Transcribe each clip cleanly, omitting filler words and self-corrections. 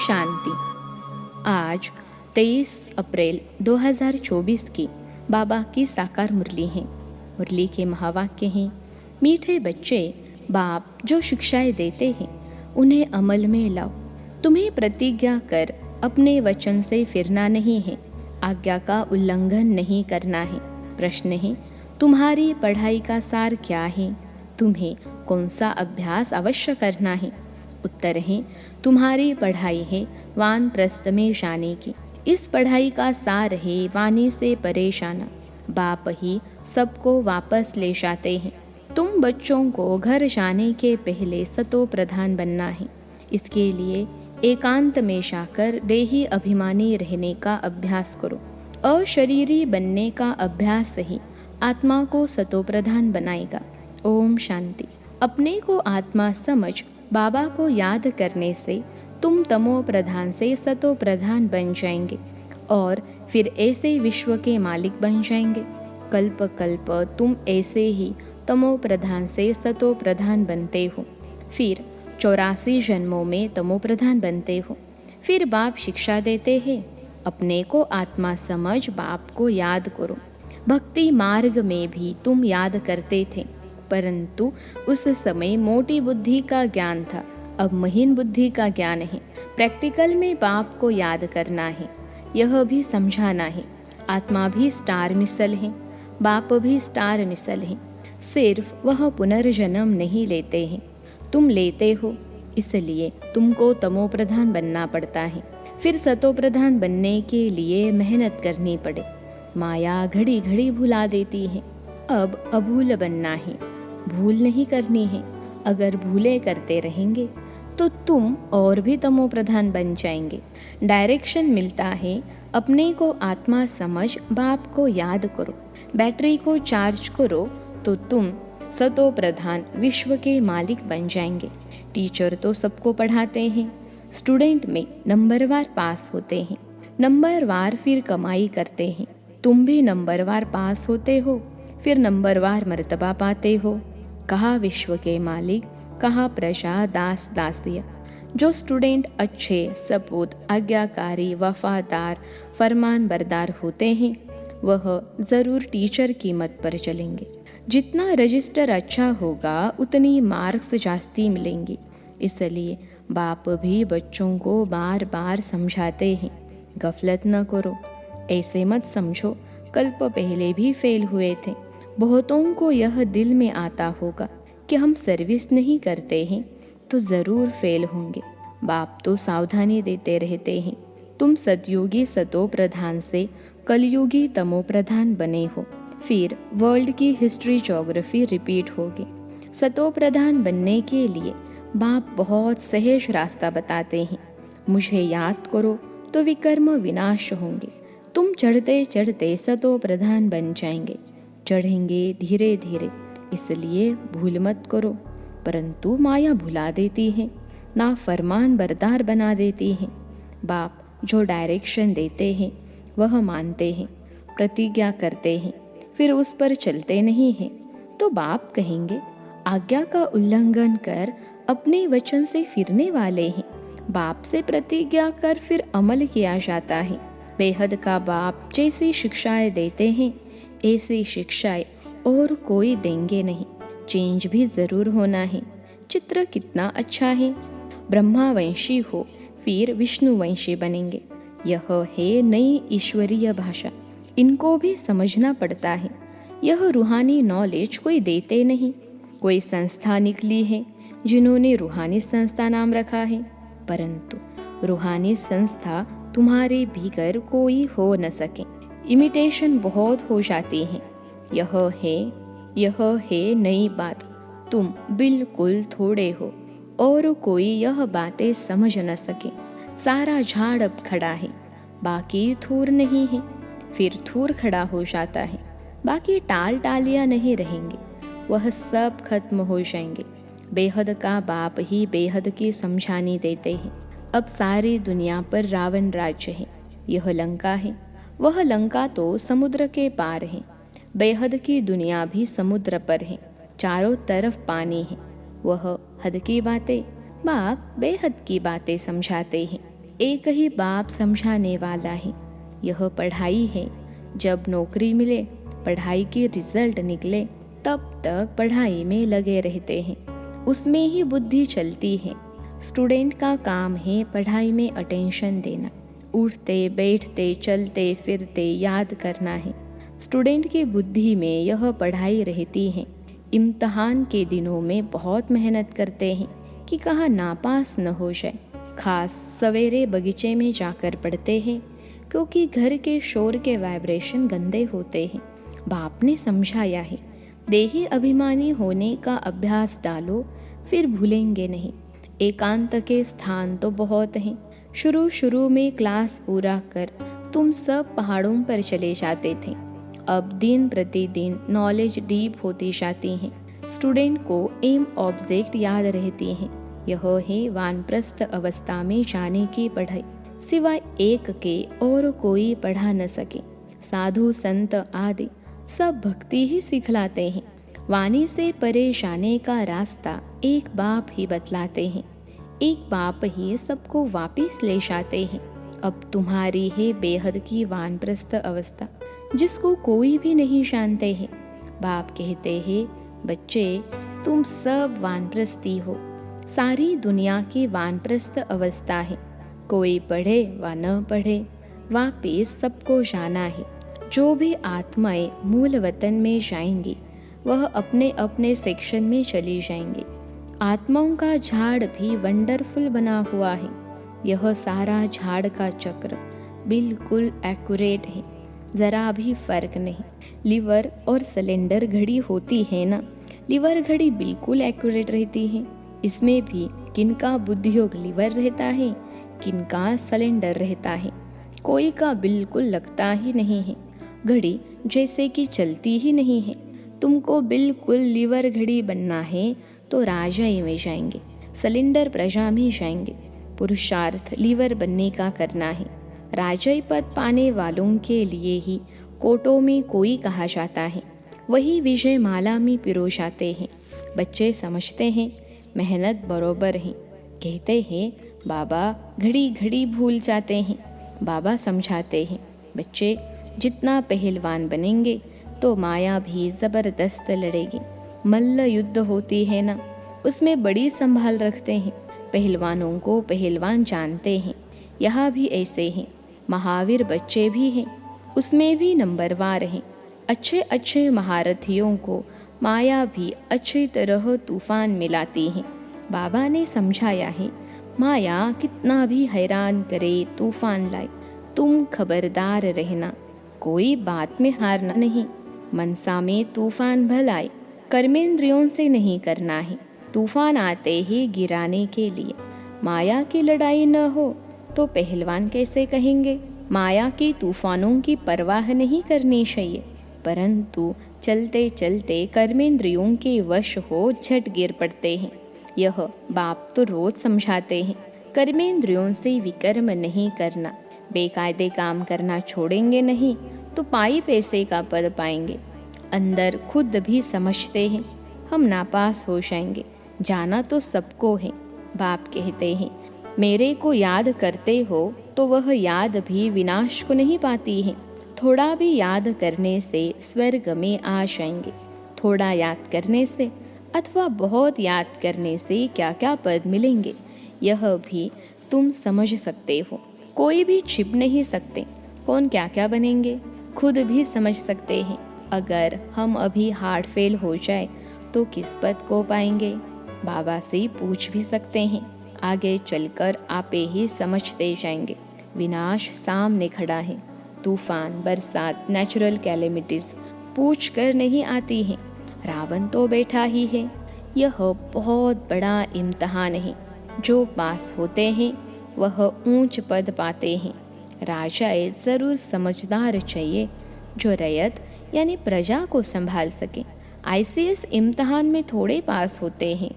शांति। आज 23 अप्रैल 2024 की बाबा की साकार मुरली है। मुरली के महावाक्य हैं, मीठे बच्चे, बाप जो शिक्षाएं देते हैं उन्हें अमल में लाओ। तुम्हें प्रतिज्ञा कर अपने वचन से फिरना नहीं है, आज्ञा का उल्लंघन नहीं करना है। प्रश्न है, तुम्हारी पढ़ाई का सार क्या है? तुम्हें कौन सा अभ्यास अवश्य करना है? उत्तर है, तुम्हारी पढ़ाई है वानप्रस्थ में जाने की। इस पढ़ाई का सार है वाणी से परेशाना। बाप ही सबको वापस ले जाते हैं। तुम बच्चों को घर जाने के पहले सतो प्रधान बनना है। इसके लिए एकांत में जाकर देही अभिमानी रहने का अभ्यास करो। अशरीरी बनने का अभ्यास ही आत्मा को सतो प्रधान बनाएगा। ओम शांति। अपने को आत्मा समझ बाबा को याद करने से तुम तमो प्रधान से सतो प्रधान बन जाएंगे और फिर ऐसे विश्व के मालिक बन जाएंगे। कल्प कल्प तुम ऐसे ही तमो प्रधान से सतो प्रधान बनते हो, फिर 84 जन्मों में तमो प्रधान बनते हो। फिर बाप शिक्षा देते हैं, अपने को आत्मा समझ बाप को याद करो। भक्ति मार्ग में भी तुम याद करते थे, परंतु उस समय मोटी बुद्धि का ज्ञान था, अब महीन बुद्धि का ज्ञान है। प्रैक्टिकल में बाप को याद करना है, यह भी समझाना है। आत्मा भी स्टार मिसल है, बाप भी स्टार मिसल है। सिर्फ वह पुनर्जन्म नहीं लेते हैं, तुम लेते हो, इसलिए तुमको तमो प्रधान बनना पड़ता है। फिर सतो प्रधान बनने के लिए मेहनत करनी पड़े। माया घड़ी घड़ी भुला देती है, अब अभूल बनना है, भूल नहीं करनी है। अगर भूले करते रहेंगे तो तुम और भी तमो प्रधान बन जाएंगे। डायरेक्शन मिलता है, अपने को आत्मा समझ बाप को याद करो। बैटरी को चार्ज करो तो तुम सतो प्रधान विश्व के मालिक बन जाएंगे। टीचर तो सबको पढ़ाते हैं, स्टूडेंट में नंबरवार पास होते हैं, नंबरवार फिर कमाई करते हैं। तुम भी नंबरवार पास होते हो, फिर नंबरवार मर्तबा पाते हो। कहा विश्व के मालिक, कहा प्रजा दास दासिया। जो स्टूडेंट अच्छे, सपूत, आज्ञाकारी, वफादार, फरमान बरदार होते हैं वह ज़रूर टीचर की मत पर चलेंगे। जितना रजिस्टर अच्छा होगा उतनी मार्क्स जास्ती मिलेंगी। इसलिए बाप भी बच्चों को बार बार समझाते हैं, गफलत न करो। ऐसे मत समझो कल्प पहले भी फेल हुए थे। बहुतों को यह दिल में आता होगा कि हम सर्विस नहीं करते हैं तो ज़रूर फेल होंगे। बाप तो सावधानी देते रहते हैं, तुम सतयुगी सतो प्रधान से कलयुगी तमो प्रधान बने हो। फिर वर्ल्ड की हिस्ट्री ज्योग्राफी रिपीट होगी। सतो प्रधान बनने के लिए बाप बहुत सहज रास्ता बताते हैं। मुझे याद करो तो विकर्म विनाश होंगे। तुम चढ़ते चढ़ते सतो प्रधान बन जाएंगे। चढ़ेंगे धीरे धीरे, इसलिए भूल मत करो। परंतु माया भुला देती है, ना फरमान बरदार बना देती है। बाप जो डायरेक्शन देते हैं वह मानते हैं, प्रतिज्ञा करते हैं, फिर उस पर चलते नहीं हैं तो बाप कहेंगे आज्ञा का उल्लंघन कर अपने वचन से फिरने वाले हैं। बाप से प्रतिज्ञा कर फिर अमल किया जाता है। बेहद का बाप जैसी शिक्षाएं देते हैं ऐसी शिक्षाएं और कोई देंगे नहीं। चेंज भी ज़रूर होना है। चित्र कितना अच्छा है, ब्रह्मावंशी हो फिर विष्णुवंशी बनेंगे। यह है नई ईश्वरीय भाषा, इनको भी समझना पड़ता है। यह रूहानी नॉलेज कोई देते नहीं। कोई संस्था निकली है जिन्होंने रूहानी संस्था नाम रखा है, परंतु रूहानी संस्था तुम्हारे भीतर कोई हो न सके। इमिटेशन बहुत हो जाती है। यह है नई बात। तुम बिल्कुल थोड़े हो और कोई यह बातें समझ न सके। सारा झाड़ अब खड़ा है, बाकी थूर नहीं है। फिर थूर खड़ा हो जाता है, बाकी टाल टालियाँ नहीं रहेंगे, वह सब खत्म हो जाएंगे। बेहद का बाप ही बेहद की समझानी देते हैं। अब सारी दुनिया पर रावण राज्य है। यह लंका है, वह लंका तो समुद्र के पार है। बेहद की दुनिया भी समुद्र पर है, चारों तरफ पानी है। वह हद की बातें, बाप बेहद की बातें समझाते हैं। एक ही बाप समझाने वाला है, यह पढ़ाई है। जब नौकरी मिले, पढ़ाई के रिजल्ट निकले, तब तक पढ़ाई में लगे रहते हैं, उसमें ही बुद्धि चलती है। स्टूडेंट का काम है पढ़ाई में अटेंशन देना, उठते बैठते चलते फिरते याद करना है। स्टूडेंट की बुद्धि में यह पढ़ाई रहती है। इम्तहान के दिनों में बहुत मेहनत करते हैं कि कहाँ नापास न हो जाए। खास सवेरे बगीचे में जाकर पढ़ते हैं, क्योंकि घर के शोर के वाइब्रेशन गंदे होते हैं। बाप ने समझाया है, देही अभिमानी होने का अभ्यास डालो, फिर भूलेंगे नहीं। एकांत के स्थान तो बहुत हैं। शुरू में क्लास पूरा कर तुम सब पहाड़ों पर चले जाते थे। अब दिन प्रतिदिन नॉलेज डीप होती जाती है। स्टूडेंट को एम ऑब्जेक्ट याद रहती है। यह है वानप्रस्थ अवस्था में जाने की पढ़ाई। सिवाय एक के और कोई पढ़ा न सके। साधु संत आदि सब भक्ति ही सिखलाते हैं। वाणी से परे जाने का रास्ता एक बाप ही बतलाते हैं। एक बाप ही सबको वापिस ले जाते हैं। अब तुम्हारी है बेहद की वानप्रस्थ अवस्था, जिसको कोई भी नहीं जानते हैं। बाप कहते हैं, बच्चे तुम सब वानप्रस्थी हो। सारी दुनिया की वानप्रस्थ अवस्था है। कोई पढ़े व न पढ़े, वापिस सबको जाना है। जो भी आत्माएं मूल वतन में जाएंगी, वह अपने अपने सेक्शन में चली जाएंगी। आत्माओं का झाड़ भी वंडरफुल बना हुआ है। यह सारा झाड़ का चक्र बिल्कुल एक्यूरेट है, ज़रा भी फर्क नहीं। लीवर और सिलेंडर घड़ी होती है ना, लीवर घड़ी बिल्कुल एक्यूरेट रहती है। इसमें भी किनका बुद्धियोग लीवर रहता है, किनका सिलेंडर रहता है। कोई का बिल्कुल लगता ही नहीं है, घड़ी जैसे कि चलती ही नहीं है। तुमको बिल्कुल लीवर घड़ी बनना है तो राजाई में जाएंगे, सिलेंडर प्रजा में जाएंगे। पुरुषार्थ लीवर बनने का करना है। राजाई पद पाने वालों के लिए ही कोटों में कोई कहा जाता है, वही विजय माला में पिरो जाते हैं। बच्चे समझते हैं मेहनत बरोबर है। कहते हैं बाबा घड़ी घड़ी भूल जाते हैं। बाबा समझाते हैं, बच्चे जितना पहलवान बनेंगे तो माया भी ज़बरदस्त लड़ेगी। मल्ल युद्ध होती है ना, उसमें बड़ी संभाल रखते हैं। पहलवानों को पहलवान जानते हैं। यहाँ भी ऐसे हैं। महावीर बच्चे भी हैं, उसमें भी नंबरवार हैं। अच्छे अच्छे महारथियों को माया भी अच्छी तरह तूफान में लाती है। बाबा ने समझाया है, माया कितना भी हैरान करे, तूफान लाए, तुम खबरदार रहना, कोई बात में हारना नहीं। मनसा में तूफान भलाए, कर्मेंद्रियों से नहीं करना है। तूफान आते ही गिराने के लिए। माया की लड़ाई न हो तो पहलवान कैसे कहेंगे। माया के तूफानों की परवाह नहीं करनी चाहिए, परंतु चलते चलते कर्मेंद्रियों के वश हो झट गिर पड़ते हैं। यह बाप तो रोज समझाते हैं। कर्मेंद्रियों से विकर्म नहीं करना। बेकायदे काम करना छोड़ेंगे नहीं तो पाई पैसे का पद पाएंगे। अंदर खुद भी समझते हैं हम नापास हो जाएंगे, जाना तो सबको है। बाप कहते हैं, मेरे को याद करते हो तो वह याद भी विनाश को नहीं पाती है। थोड़ा भी याद करने से स्वर्ग में आ जाएंगे। थोड़ा याद करने से अथवा बहुत याद करने से क्या क्या पद मिलेंगे, यह भी तुम समझ सकते हो। कोई भी छिप नहीं सकते कौन क्या क्या बनेंगे, खुद भी समझ सकते हैं। अगर हम अभी हार्ट फेल हो जाए तो किस पद को पाएंगे, बाबा से पूछ भी सकते हैं। आगे चलकर आपे ही समझते जाएंगे। विनाश सामने खड़ा है। तूफान, बरसात, नेचुरल कैलेमिटीज पूछ कर नहीं आती हैं। रावण तो बैठा ही है। यह बहुत बड़ा इम्तहान है। जो पास होते हैं वह ऊंच पद पाते हैं। राजाए ज़रूर समझदार चाहिए जो रैयत यानी प्रजा को संभाल सके। ICS इम्तहान में थोड़े पास होते हैं।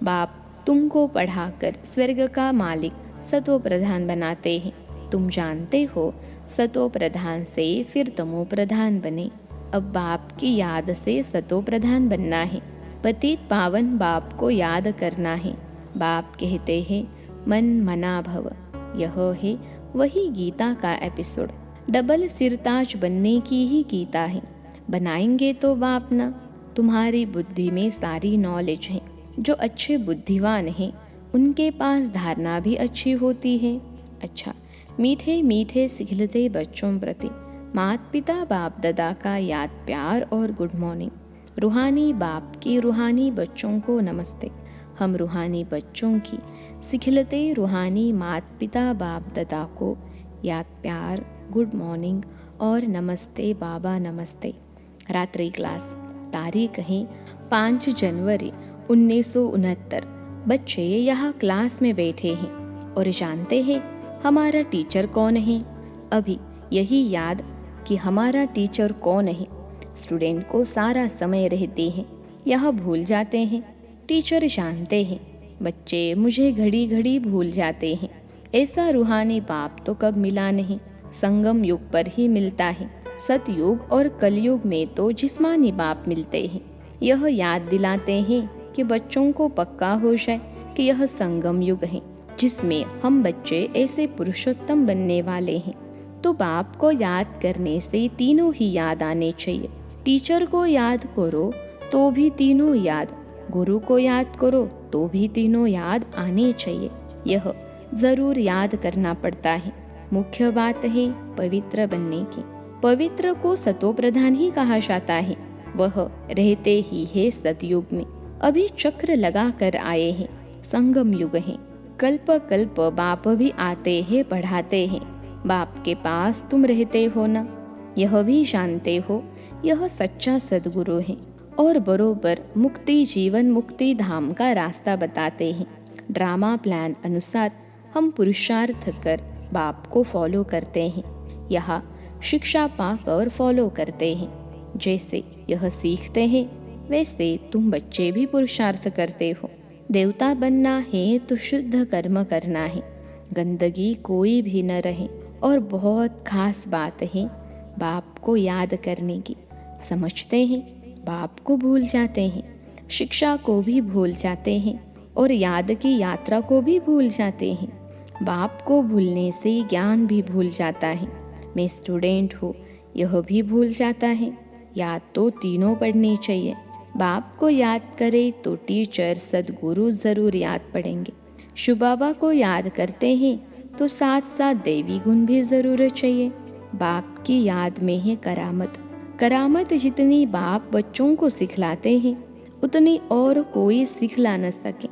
बाप तुमको पढ़ाकर स्वर्ग का मालिक सतो प्रधान बनाते हैं। तुम जानते हो सतो प्रधान से फिर तमो प्रधान बने। अब बाप की याद से सतो प्रधान बनना है। पतित पावन बाप को याद करना है। बाप कहते हैं मन मना भव, यह है वही गीता का एपिसोड। डबल सिरताज बनने की ही गीता है। बनाएंगे तो बाप ना। तुम्हारी बुद्धि में सारी नॉलेज है। जो अच्छे बुद्धिवान हैं उनके पास धारणा भी अच्छी होती है। अच्छा, मीठे मीठे सिखलते बच्चों प्रति माता पिता बाप दादा का याद प्यार और गुड मॉर्निंग। रूहानी बाप के रूहानी बच्चों को नमस्ते। हम रूहानी बच्चों की सिखलते रूहानी माता पिता बाप दादा को याद प्यार, गुड मॉर्निंग और नमस्ते बाबा नमस्ते। रात्रि क्लास, तारीख है 5 जनवरी 1969। बच्चे यहाँ क्लास में बैठे हैं और जानते हैं हमारा टीचर कौन है। अभी यही याद कि हमारा टीचर कौन है स्टूडेंट को सारा समय रहते हैं, यह भूल जाते हैं। टीचर जानते हैं बच्चे मुझे घड़ी घड़ी भूल जाते हैं। ऐसा रूहानी बाप तो कब मिला नहीं, संगम युग पर ही मिलता है। सतयुग और कलयुग में तो जिस्मानी बाप मिलते हैं। यह याद दिलाते हैं कि बच्चों को पक्का हो जाए कि यह संगम युग है जिसमें हम बच्चे ऐसे पुरुषोत्तम बनने वाले हैं। तो बाप को याद करने से तीनों ही याद आने चाहिए। टीचर को याद करो तो भी तीनों याद, गुरु को याद करो तो भी तीनों याद आने चाहिए। यह जरूर याद करना पड़ता है। मुख्य बात है पवित्र बनने की। पवित्र को सतो प्रधान ही कहा जाता है। वह रहते ही है सतयुग में। अभी चक्र लगा कर आए हैं, संगम युग है। कल्प कल्प बाप भी आते हैं, पढ़ाते हैं। बाप के पास तुम रहते हो ना, यह भी जानते हो यह सच्चा सदगुरु है और बरोबर मुक्ति जीवन मुक्ति धाम का रास्ता बताते हैं। ड्रामा प्लान अनुसार हम पुरुषार्थ कर बाप को फॉलो करते हैं। यहाँ शिक्षा पाकर फॉलो करते हैं। जैसे यह सीखते हैं वैसे तुम बच्चे भी पुरुषार्थ करते हो। देवता बनना है तो शुद्ध कर्म करना है, गंदगी कोई भी न रहे। और बहुत खास बात है बाप को याद करने की। समझते हैं बाप को भूल जाते हैं, शिक्षा को भी भूल जाते हैं और याद की यात्रा को भी भूल जाते हैं। बाप को भूलने से ज्ञान भी भूल जाता है। मैं स्टूडेंट हूँ यह भी भूल जाता है। याद तो तीनों पढ़नी चाहिए। बाप को याद करे तो टीचर सदगुरु जरूर याद पड़ेंगे। शिव बाबा को याद करते हैं तो साथ साथ देवी गुण भी जरूर चाहिए। बाप की याद में है करामत। करामत जितनी बाप बच्चों को सिखलाते हैं उतनी और कोई सिखला न सके।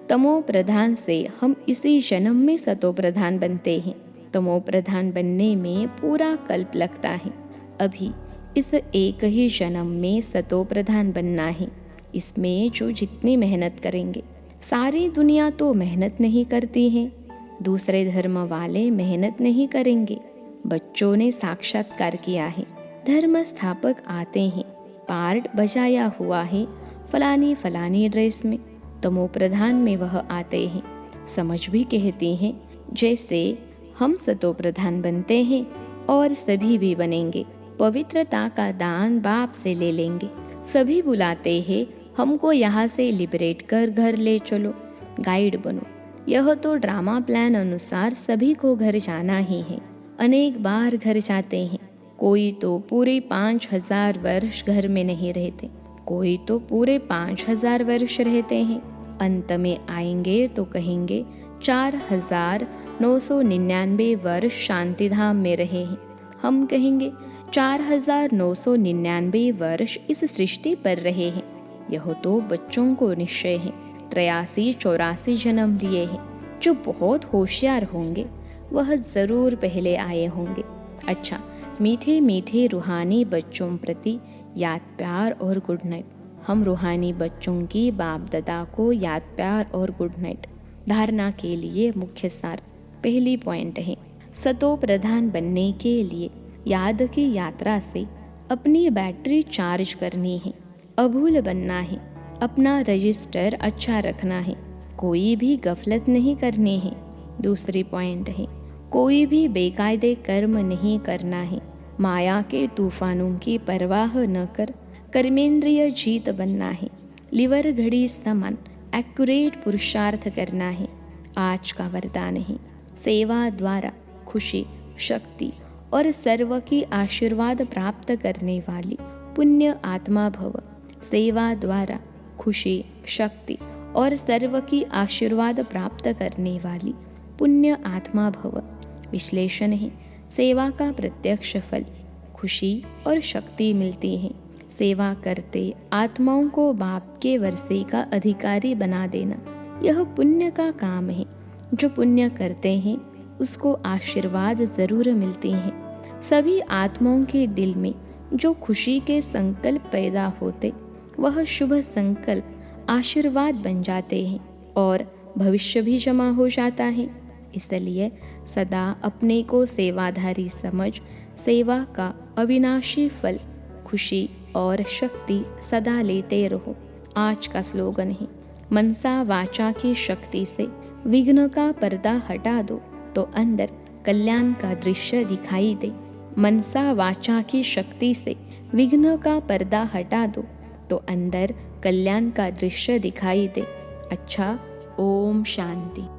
तमो प्रधान से हम इसी जन्म में सतो प्रधान बनते हैं। तमो प्रधान बनने में पूरा कल्प लगता है। अभी इस एक ही जन्म में सतो प्रधान बनना है। इसमें जो जितनी मेहनत करेंगे, सारी दुनिया तो मेहनत नहीं करती है। दूसरे धर्म वाले मेहनत नहीं करेंगे। बच्चों ने साक्षात्कार किया है। धर्म स्थापक आते हैं, पार्ट बजाया हुआ है फलानी फलानी ड्रेस में। तमो प्रधान में वह आते हैं, समझ भी कहते हैं। जैसे हम सतो प्रधान बनते हैं और सभी भी बनेंगे। पवित्रता का दान बाप से ले लेंगे। सभी बुलाते हैं हमको यहाँ से लिबरेट कर घर ले चलो, गाइड बनो। यह तो ड्रामा प्लान अनुसार सभी को घर जाना ही है। अनेक बार घर जाते हैं। कोई तो पूरे 5000 वर्ष घर में नहीं रहते, कोई तो पूरे 5000 वर्ष रहते हैं। अंत में आएंगे तो कहेंगे 4999 वर्ष शांतिधाम में रहे हैं। हम कहेंगे 4999 वर्ष इस सृष्टि पर रहे हैं। यह तो बच्चों को निश्चय है। 83-84 जन्म लिए हैं। जो बहुत होशियार होंगे वह जरूर पहले आए होंगे। अच्छा, मीठे मीठे रूहानी बच्चों प्रति याद प्यार और गुड नाइट। हम रूहानी बच्चों की बाप दादा को याद प्यार और गुड नाइट। धारणा के लिए मुख्य सार। पहली पॉइंट है सतो प्रधान बनने के लिए याद की यात्रा से अपनी बैटरी चार्ज करनी है। अभूल बनना है। अपना रजिस्टर अच्छा रखना है। कोई भी गफलत नहीं करनी है। दूसरी पॉइंट है कोई भी बेकायदे कर्म नहीं करना है। माया के तूफानों की परवाह न कर कर्मेंद्रिय जीत बनना है। लिवर घड़ी समान एक्यूरेट पुरुषार्थ करना है। आज का वरदान है सेवा द्वारा खुशी, शक्ति और सर्व की आशीर्वाद प्राप्त करने वाली पुण्य आत्मा भव। सेवा द्वारा खुशी, शक्ति और सर्व की आशीर्वाद प्राप्त करने वाली पुण्य आत्मा भव। विश्लेषण है, सेवा का प्रत्यक्ष फल खुशी और शक्ति मिलती है। सेवा करते आत्माओं को बाप के वर्षे का अधिकारी बना देना यह पुण्य का काम है। जो पुण्य करते हैं उसको आशीर्वाद जरूर मिलते हैं। सभी आत्माओं के दिल में जो खुशी के संकल्प पैदा होते वह शुभ संकल्प आशीर्वाद बन जाते हैं और भविष्य भी जमा हो जाता है। इसलिए सदा अपने को सेवाधारी समझ सेवा का अविनाशी फल खुशी और शक्ति सदा लेते रहो। आज का स्लोगन है, मनसा वाचा की शक्ति से विघ्न का पर्दा हटा दो तो अंदर कल्याण का दृश्य दिखाई दे। मनसा वाचा की शक्ति से विघ्न का पर्दा हटा दो तो अंदर कल्याण का दृश्य दिखाई दे। अच्छा, ओम शांति।